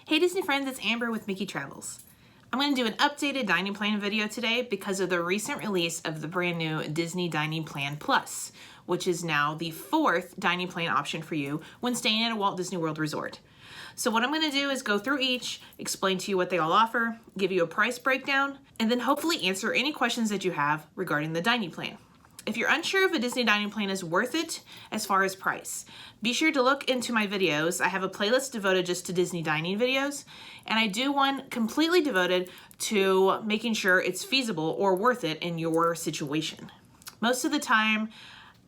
Hey Disney friends, it's Amber with Mickey Travels. I'm going to do an updated dining plan video today because of the recent release of the brand new Disney Dining Plan Plus, which is now the 4th dining plan option for you when staying at a Walt Disney World resort. So what I'm going to do is go through each, explain to you what they all offer, give you a price breakdown, and then hopefully answer any questions that you have regarding the dining plan. If you're unsure if a Disney dining plan is worth it as far as price, be sure to look into my videos. I have a playlist devoted just to Disney dining videos, and I do one completely devoted to making sure it's feasible or worth it in your situation. Most of the time,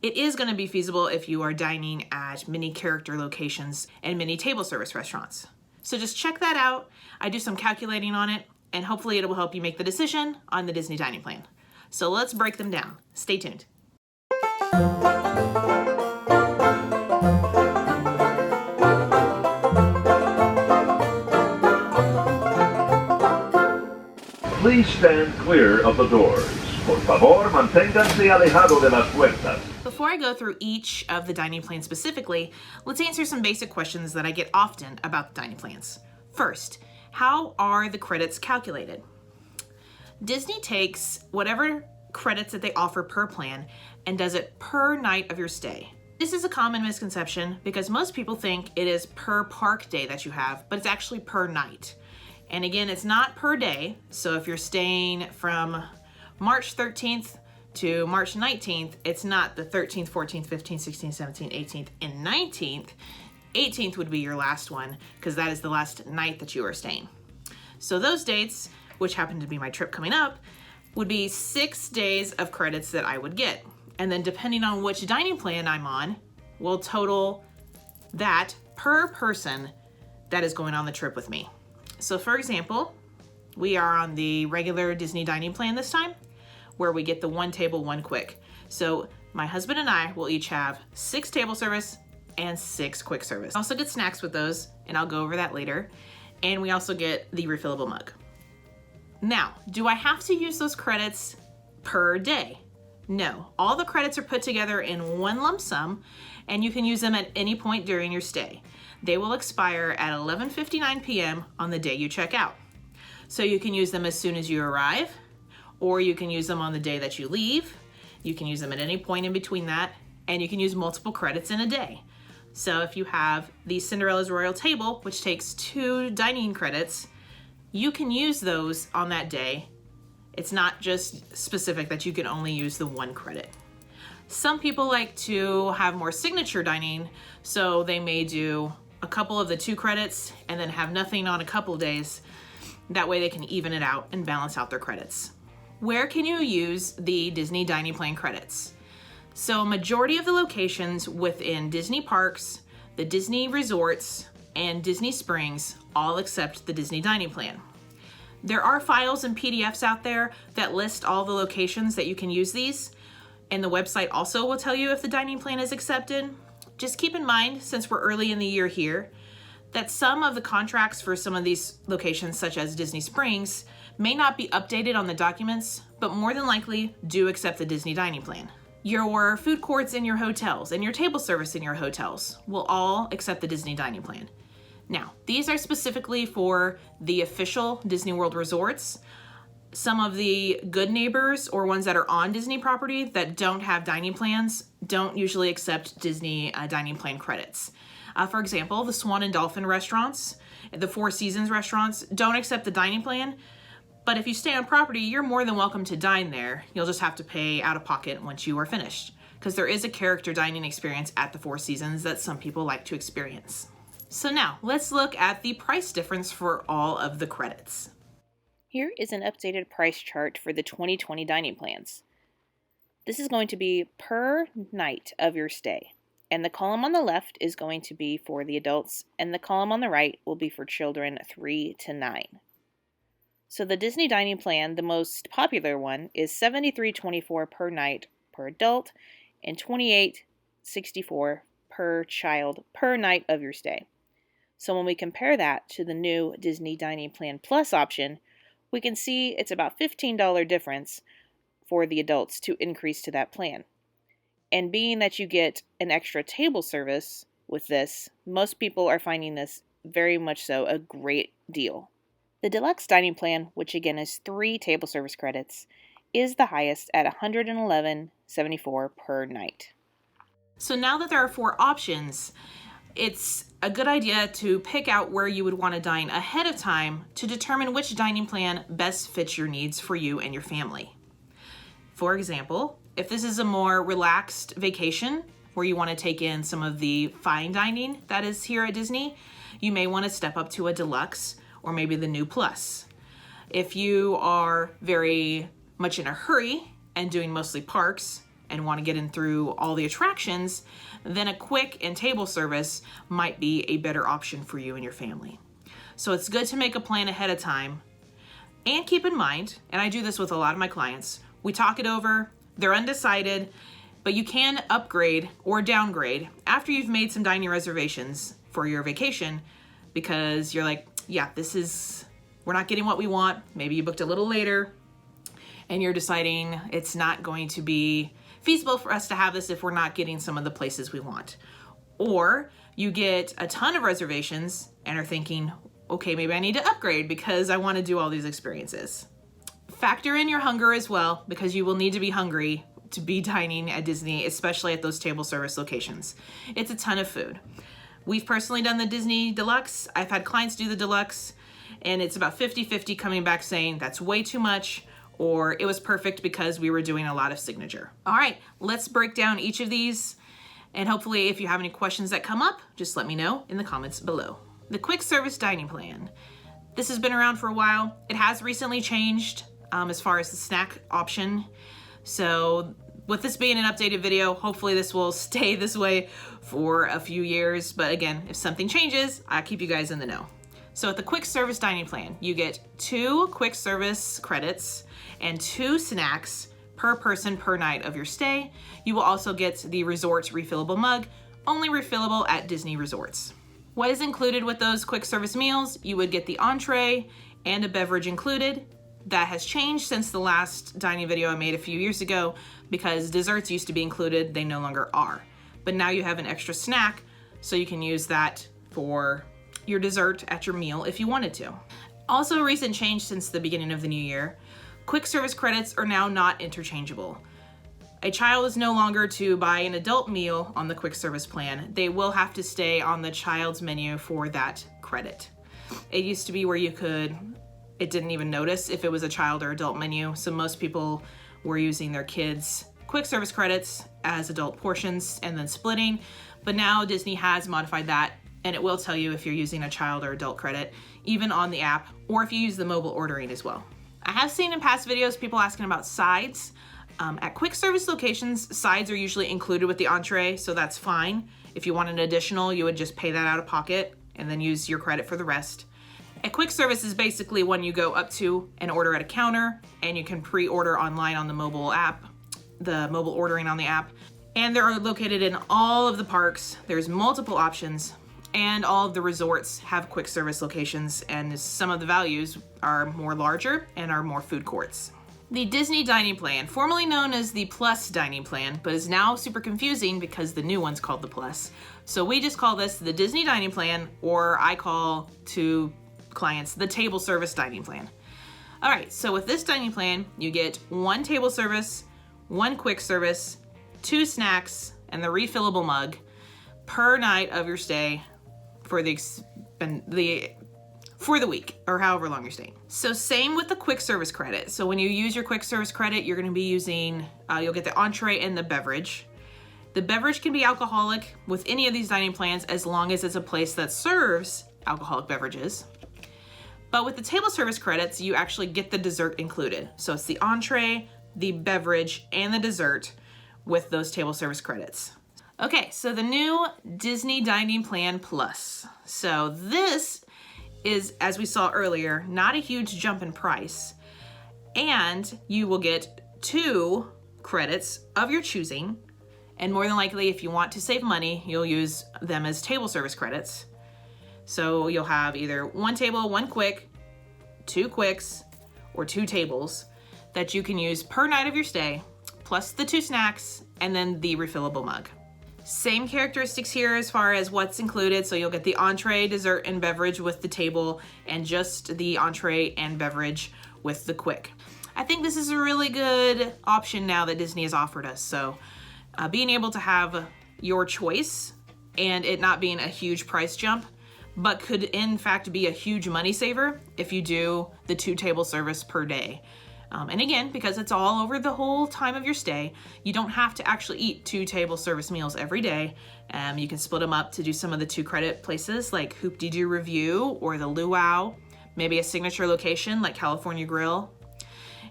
it is going to be feasible if you are dining at many character locations and many table service restaurants. So just check that out. I do some calculating on it, and hopefully it will help you make the decision on the Disney dining plan. So let's break them down. Stay tuned. Please stand clear of the doors. Por favor, manténganse alejado de las puertas. Before I go through each of the dining plans specifically, let's answer some basic questions that I get often about the dining plans. First, how are the credits calculated? Disney takes whatever credits that they offer per plan and does it per night of your stay. This is a common misconception because most people think it is per park day that you have, but it's actually per night. And again, it's not per day. So if you're staying from March 13th to March 19th, it's not the 13th, 14th, 15th, 16th, 17th, 18th, and 19th. 18th would be your last one because that is the last night that you are staying. So those dates, which happen to be my trip coming up, would be 6 days of credits that I would get. And then depending on which dining plan I'm on, will total that per person that is going on the trip with me. So for example, we are on the regular Disney dining plan this time, where we get the 1 table, 1 quick. So my husband and I will each have 6 table service and 6 quick service. Also get snacks with those, and I'll go over that later. And we also get the refillable mug. Now, do I have to use those credits per day? No, all the credits are put together in one lump sum, and you can use them at any point during your stay. They will expire at 11:59 p.m. on the day you check out. So you can use them as soon as you arrive, or you can use them on the day that you leave. You can use them at any point in between that, and you can use multiple credits in a day. So if you have the Cinderella's Royal Table, which takes 2 dining credits, you can use those on that day. It's not just specific that you can only use the 1 credit. Some people like to have more signature dining, so they may do a couple of the 2 credits and then have nothing on a couple days. That way they can even it out and balance out their credits. Where can you use the Disney Dining Plan credits? So a majority of the locations within Disney parks, the Disney resorts, and Disney Springs all accept the Disney Dining Plan. There are files and PDFs out there that list all the locations that you can use these, and the website also will tell you if the dining plan is accepted. Just keep in mind, since we're early in the year here, that some of the contracts for some of these locations, such as Disney Springs, may not be updated on the documents, but more than likely do accept the Disney Dining Plan. Your food courts in your hotels and your table service in your hotels will all accept the Disney Dining Plan. Now, these are specifically for the official Disney World resorts. Some of the good neighbors or ones that are on Disney property that don't have dining plans don't usually accept Disney dining plan credits. For example, the Swan and Dolphin restaurants, the Four Seasons restaurants don't accept the dining plan, but if you stay on property, you're more than welcome to dine there. You'll just have to pay out of pocket once you are finished, because there is a character dining experience at the Four Seasons that some people like to experience. So now, let's look at the price difference for all of the credits. Here is an updated price chart for the 2020 dining plans. This is going to be per night of your stay, and the column on the left is going to be for the adults, and the column on the right will be for children 3 to 9. So the Disney dining plan, the most popular one, is $73.24 per night per adult and $28.64 per child per night of your stay. So when we compare that to the new Disney Dining Plan Plus option, we can see it's about $15 difference for the adults to increase to that plan. And being that you get an extra table service with this, most people are finding this very much so a great deal. The Deluxe dining plan, which again is 3 table service credits, is the highest at $111.74 per night. So now that there are 4 options, it's a good idea to pick out where you would want to dine ahead of time to determine which dining plan best fits your needs for you and your family. For example, if this is a more relaxed vacation where you want to take in some of the fine dining that is here at Disney, you may want to step up to a Deluxe or maybe the new Plus. If you are very much in a hurry and doing mostly parks and want to get in through all the attractions, then a quick and table service might be a better option for you and your family. So it's good to make a plan ahead of time and keep in mind, and I do this with a lot of my clients, we talk it over, they're undecided, but you can upgrade or downgrade after you've made some dining reservations for your vacation because you're like, yeah, we're not getting what we want. Maybe you booked a little later and you're deciding it's not going to be feasible for us to have this if we're not getting some of the places we want. Or you get a ton of reservations and are thinking, okay, maybe I need to upgrade because I want to do all these experiences. Factor in your hunger as well, because you will need to be hungry to be dining at Disney, especially at those table service locations. It's a ton of food. We've personally done the Disney Deluxe. I've had clients do the Deluxe, and it's about 50-50 coming back saying that's way too much, or it was perfect because we were doing a lot of signature. All right, let's break down each of these, and hopefully if you have any questions that come up, just let me know in the comments below. The quick service dining plan. This has been around for a while. It has recently changed as far as the snack option. So with this being an updated video, hopefully this will stay this way for a few years. But again, if something changes, I'll keep you guys in the know. So with the quick service dining plan, you get 2 quick service credits and 2 snacks per person per night of your stay. You will also get the resort refillable mug, only refillable at Disney resorts. What is included with those quick service meals? You would get the entree and a beverage included. That has changed since the last dining video I made a few years ago because desserts used to be included, they no longer are. But now you have an extra snack, so you can use that for your dessert at your meal if you wanted to. Also a recent change since the beginning of the new year, quick service credits are now not interchangeable. A child is no longer to buy an adult meal on the quick service plan. They will have to stay on the child's menu for that credit. It used to be where it didn't even notice if it was a child or adult menu, so most people were using their kids' quick service credits as adult portions and then splitting, but now Disney has modified that, and it will tell you if you're using a child or adult credit, even on the app, or if you use the mobile ordering as well. I have seen in past videos people asking about sides. At quick service locations, sides are usually included with the entree, so that's fine. If you want an additional, you would just pay that out of pocket and then use your credit for the rest. A quick service is basically when you go up to and order at a counter, and you can pre-order online on the mobile app, the mobile ordering on the app. And they're located in all of the parks. There's multiple options, and all of the resorts have quick service locations, and some of the values are more larger and are more food courts. The Disney dining plan, formerly known as the Plus dining plan, but is now super confusing because the new one's called the Plus. So we just call this the Disney dining plan, or I call to clients the table service dining plan. All right, so with this dining plan, you get 1 table service, 1 quick service, 2 snacks, and the refillable mug per night of your stay for the week or however long you're staying. So same with the quick service credit. So when you use your quick service credit, you're going to be using, you'll get the entree and the beverage. The beverage can be alcoholic with any of these dining plans as long as it's a place that serves alcoholic beverages. But with the table service credits, you actually get the dessert included. So it's the entree, the beverage, and the dessert with those table service credits. Okay, so the new Disney Dining Plan Plus. So this is, as we saw earlier, not a huge jump in price. And you will get 2 credits of your choosing. And more than likely, if you want to save money, you'll use them as table service credits. So you'll have either 1 table, 1 quick, 2 quicks, or 2 tables that you can use per night of your stay, plus the 2 snacks, and then the refillable mug. Same characteristics here as far as what's included. So you'll get the entree, dessert, and beverage with the table, and just the entree and beverage with the quick. I think this is a really good option now that Disney has offered us. So being able to have your choice and it not being a huge price jump, but could in fact be a huge money saver if you do the 2 table service per day. And again, because it's all over the whole time of your stay, you don't have to actually eat 2 table service meals every day. You can split them up to do some of the 2 credit places like Hoop-Dee-Doo Review or the Luau, maybe a signature location like California Grill,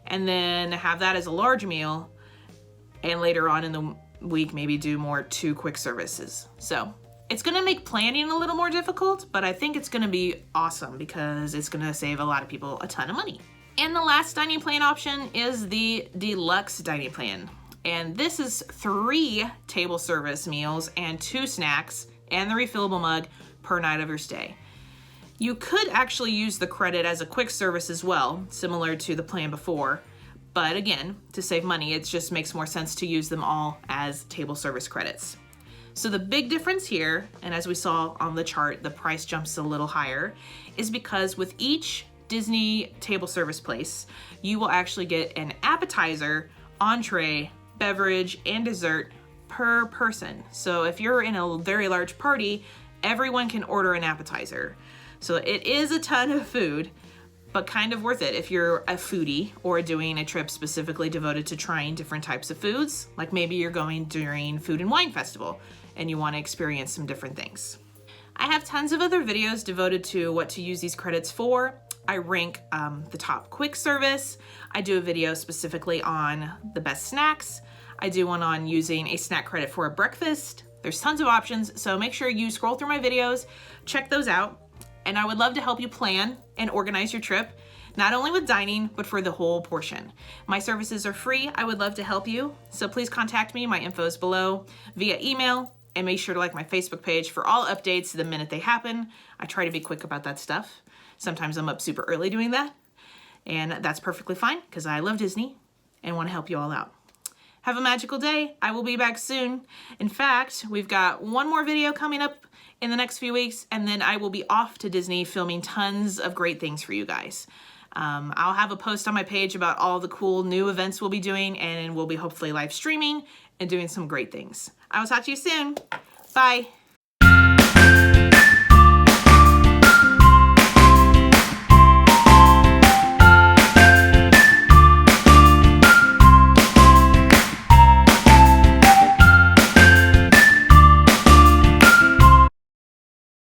and then have that as a large meal, and later on in the week maybe do more 2 quick services. So it's gonna make planning a little more difficult, but I think it's gonna be awesome because it's gonna save a lot of people a ton of money. And the last dining plan option is the Deluxe dining plan. And this is 3 table service meals and 2 snacks and the refillable mug per night of your stay. You could actually use the credit as a quick service as well, similar to the plan before. But again, to save money, it just makes more sense to use them all as table service credits. So the big difference here, and as we saw on the chart, the price jumps a little higher, is because with each Disney table service place, you will actually get an appetizer, entree, beverage, and dessert per person. So if you're in a very large party, everyone can order an appetizer. So it is a ton of food, but kind of worth it if you're a foodie or doing a trip specifically devoted to trying different types of foods, like maybe you're going during Food and Wine Festival and you want to experience some different things. I have tons of other videos devoted to what to use these credits for. I rank the top quick service. I do a video specifically on the best snacks. I do one on using a snack credit for a breakfast. There's tons of options, so make sure you scroll through my videos, check those out, and I would love to help you plan and organize your trip, not only with dining, but for the whole portion. My services are free. I would love to help you, so please contact me. My info is below via email, and make sure to like my Facebook page for all updates the minute they happen. I try to be quick about that stuff. Sometimes I'm up super early doing that, and that's perfectly fine because I love Disney and want to help you all out. Have a magical day. I will be back soon. In fact, we've got one more video coming up in the next few weeks, and then I will be off to Disney filming tons of great things for you guys. I'll have a post on my page about all the cool new events we'll be doing, and we'll be hopefully live streaming and doing some great things. I will talk to you soon. Bye.